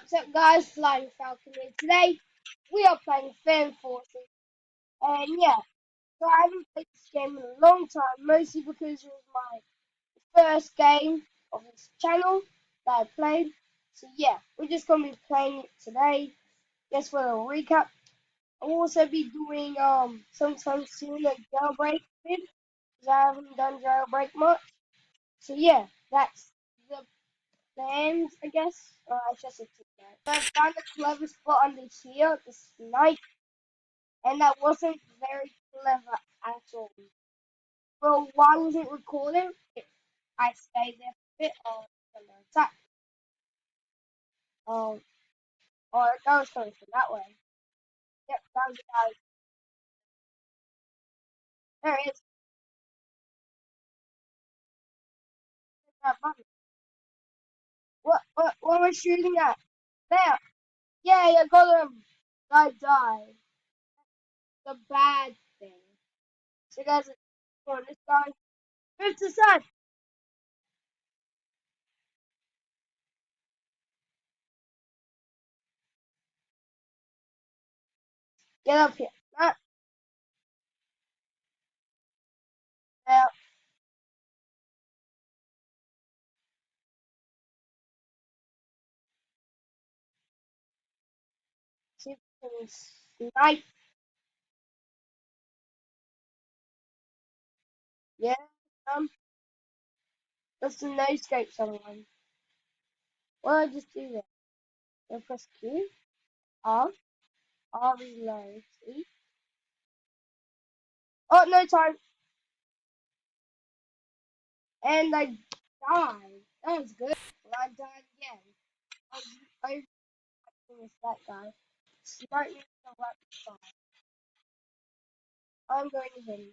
What's up, guys? Flying Falcon here. Today, we are playing Fan Forces. And yeah, so I haven't played this game in a long time, mostly because it was my first game of this channel that I played. So yeah, we're just going to be playing it today. Just for a recap. I'll also be doing sometime soon a jailbreak vid, because I haven't done jailbreak much. So yeah, that's the plans, I guess. It's just a tip. So I found a clever spot under here, the snipe, and that wasn't very clever at all. Well, while I wasn't recording, I stayed there for a bit on the attack. Um, or that was coming from that way. Yep, that was the guy. There it is. That button. What am I shooting at? There. Yay, I got him. I died. The bad thing. So guys, come on, this guy. Move to the side. Get up here. Not there. See if we can snipe. Yeah, that's the no scope someone. What did I just do there? I press Q, R, R reload, see? Oh, no time. And I died. That was good. But I died again. I was overacting with that guy. Snipe me the right side. I'm going to him.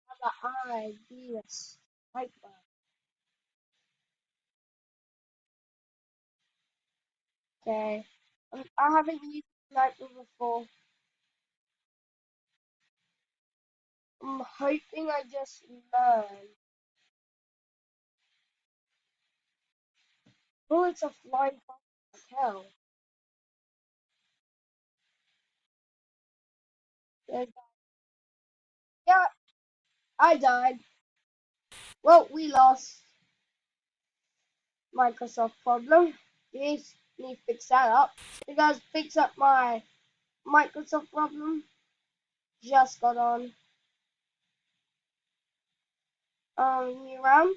How about I be a sniper? Okay. I haven't used sniper before. I'm hoping I just learn. Bullets are flying fast like hell. There's yeah, I died. Well, we lost. Microsoft problem. Please need to fix that up. You guys fix up my Microsoft problem. Just got on. New round.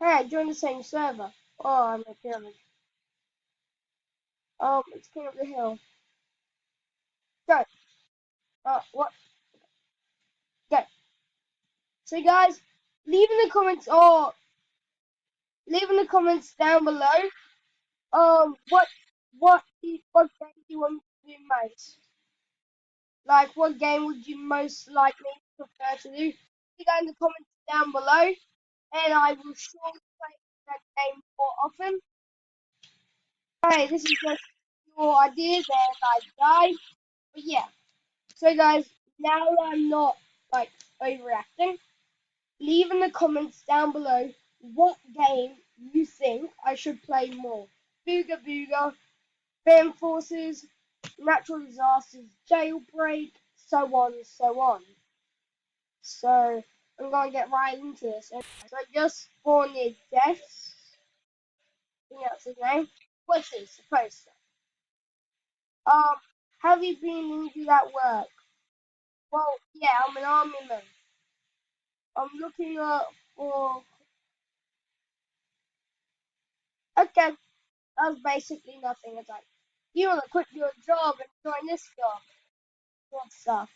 Hey, I joined the same server. Oh, I'm a pyramid. It's King of the Hill. Go. What? Go. So, guys, leave in the comments or leave in the comments down below. What game do you want me to do most? Like, what game would you most likely prefer to do? Leave that in the comments down below, and I will surely play that game more often. Hey, this is just your ideas, and I died. But yeah, so guys, now I'm not like overacting. Leave in the comments down below what game you think I should play more. Booga Booga, Fan Forces, Natural Disasters, Jailbreak, so on and so on. So I'm gonna get right into this. So I just spawned near Deaths. I think that's his name. What's this? The poster. Um, have you been injured at work? Well, yeah, I'm an army man. I'm looking for. Okay, that's basically nothing. It's like you wanna quit your job and join this job. What stuff?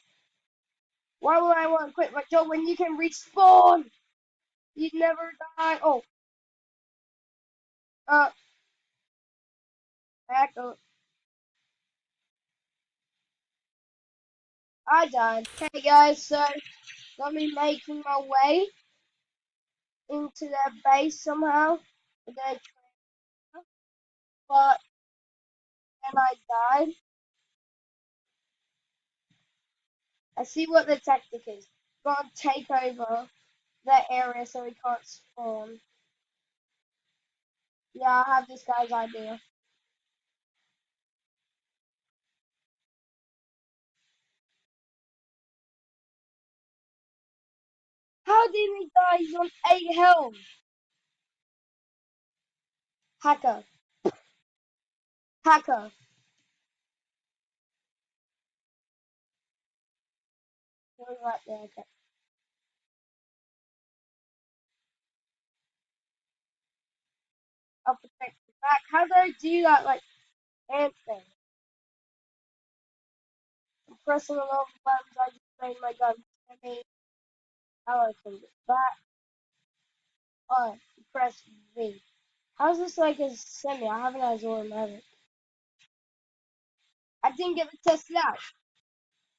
Why would I want to quit my job when you can respawn? You'd never die. Oh, uh, back up. I died. Okay, guys, so let me making my way into their base somehow. But then I died. I see what the tactic is. Gotta take over that area so he can't spawn. Yeah, I have this guy's idea. How did he die? He's on 8 health. Hacker. Hacker. He's right there, okay. I'll protect the back. How do I do that, like, ant thing? I'm pressing a lot of buttons, I just made my gun. I mean, how I can get back. Oh, press V. How's this like a semi? I haven't had Zora Maverick. I didn't get to test it out.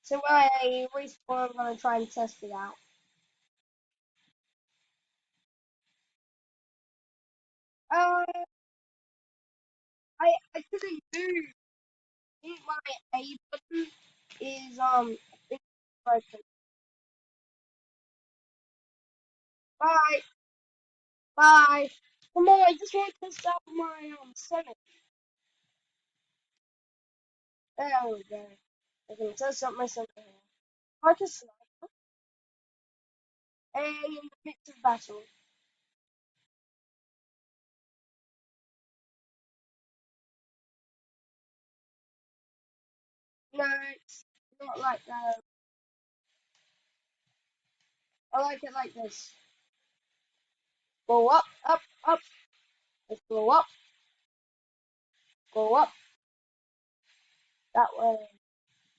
So when I respawn, I'm gonna try and test it out. Uh, I couldn't move. I think my A button is I think broken. Bye, bye. Come on, I just want to test out my semi. There we go. I can test out my semi. I just snipe and in the midst of battle. No, it's not like that. I like it like this. Go up, up, up. Let's go up, go up. That way,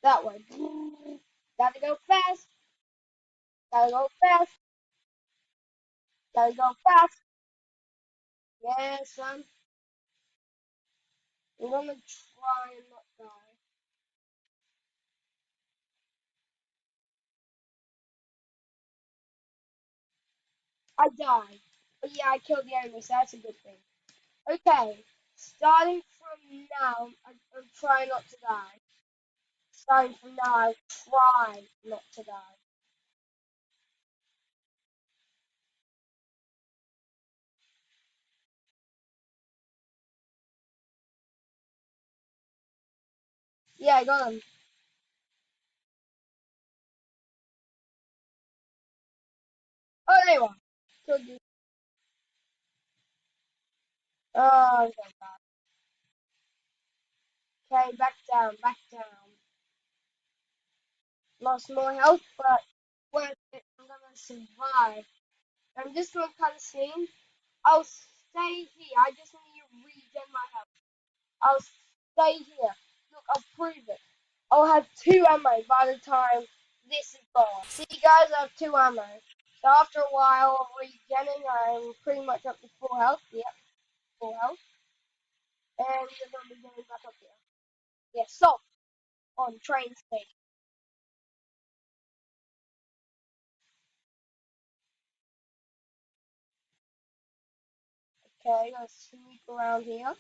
that way. Gotta go fast, gotta go fast, gotta go fast. Yeah, son. I'm gonna try and not die. I died. But yeah, I killed the enemy, so that's a good thing. Okay, starting from now, I'm trying not to die. Starting from now, I try not to die. Yeah, I got him. Oh, there you are. Killed you. Oh, okay, okay, back down, back down. Lost more health, but worth it. I'm gonna survive. I'm just gonna cut a scene. I'll stay here. I just need to regen my health. I'll stay here. Look, I'll prove it. I'll have 2 ammo by the time this is gone. See, guys, I have 2 ammo. So after a while of regenning, I'm pretty much up to full health. Yep, full health. And you're gonna be getting back up here. Yeah, stop on train station. Okay, let's sneak around here.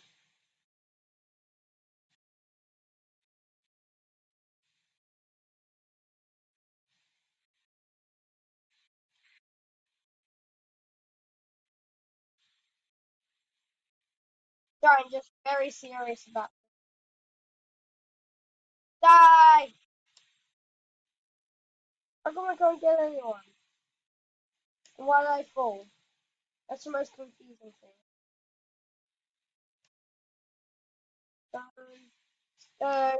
Sorry, I'm just very serious about this. Die! How come I can't get anyone? And why did I fall? That's the most confusing thing. Uh,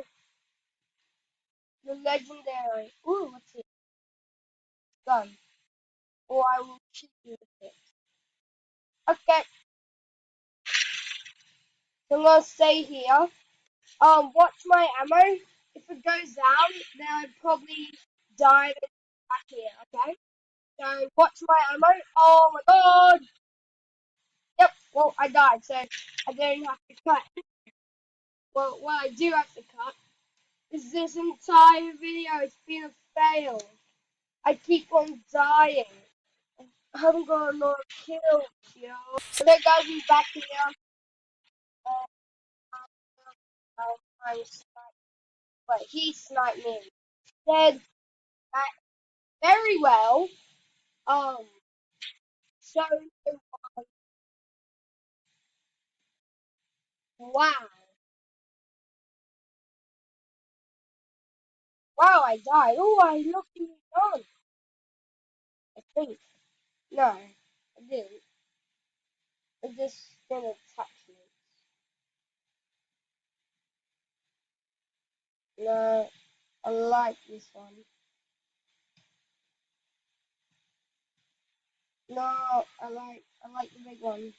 the legendary. Ooh, what's it? Gun. Or I will shoot you with it. Okay, so I'm gonna stay here. Watch my ammo. If it goes down, then I'd probably die back here, okay? So watch my ammo. Oh my god! Yep, well I died, so I don't have to cut. Well, what I do have to cut is this entire video. It's been a fail. I keep on dying. I haven't got a lot of kills, you know. So that guys me back here. Uh, I'm sniped, but he sniped me instead. That very well. Um, so wow. Wow, I died. Oh, I looked in the gun. I think. No, I didn't. It just didn't touch me. No, I like this one. No, I like the big one.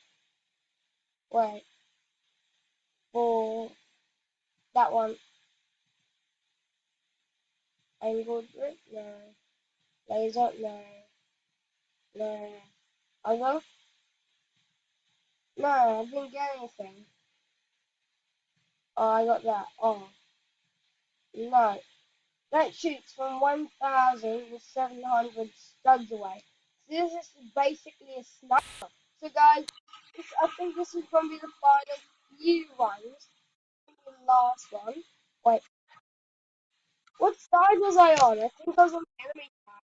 Wait, for that one. Angled grip? No. Laser? No. No. Other? No, I didn't get anything. Oh, I got that. Oh, no. That shoots from 1,700 studs away. So this is basically a sniper. So guys, I think this is going to be the final few ones. The last one. Wait, what side was I on? I think I was on the enemy side.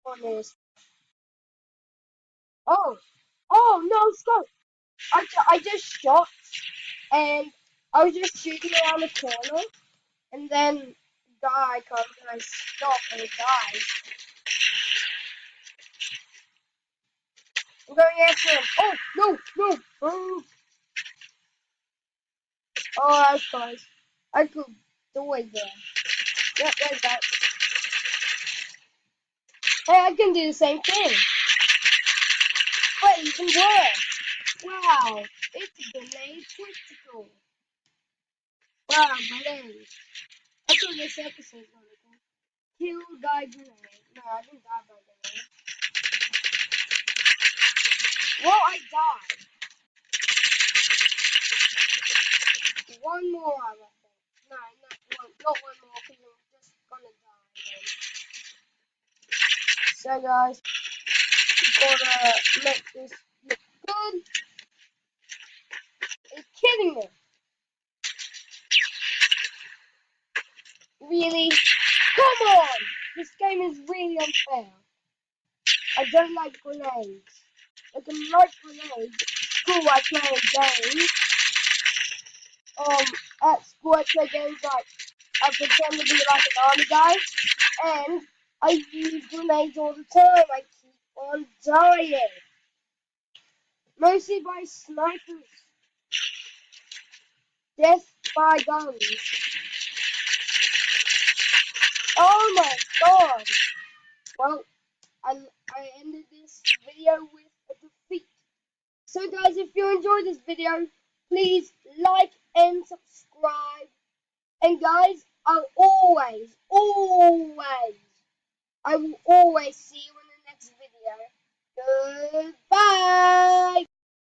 On this. Oh, oh no, stop! I just shot and I was just shooting around the corner, and then a guy comes and I stop and he dies. I'm going after him. Oh no, no! Oh, oh that was close. I could avoid there. Yep, there's that. Hey, I can do the same thing. Wait, even worse. Wow, it's grenade critical. Wow, grenade. That's what this episode's gonna be called. Kill guy grenade. No, I didn't die by grenade. Well, I died. One more, I think. No, not one more, because I'm just gonna die again. So, guys, gotta make this look good. Are you kidding me? Really? Come on! This game is really unfair. I don't like grenades. I can like grenades. At school, I play games. At school, I play games like I pretend to be like an army guy, and I use grenades all the time. I keep on dying. Mostly by snipers. Death by guns. Oh my god. Well, I ended this video with a defeat. So guys, if you enjoyed this video, please like and subscribe. And guys, I will always see you in the next video. Goodbye!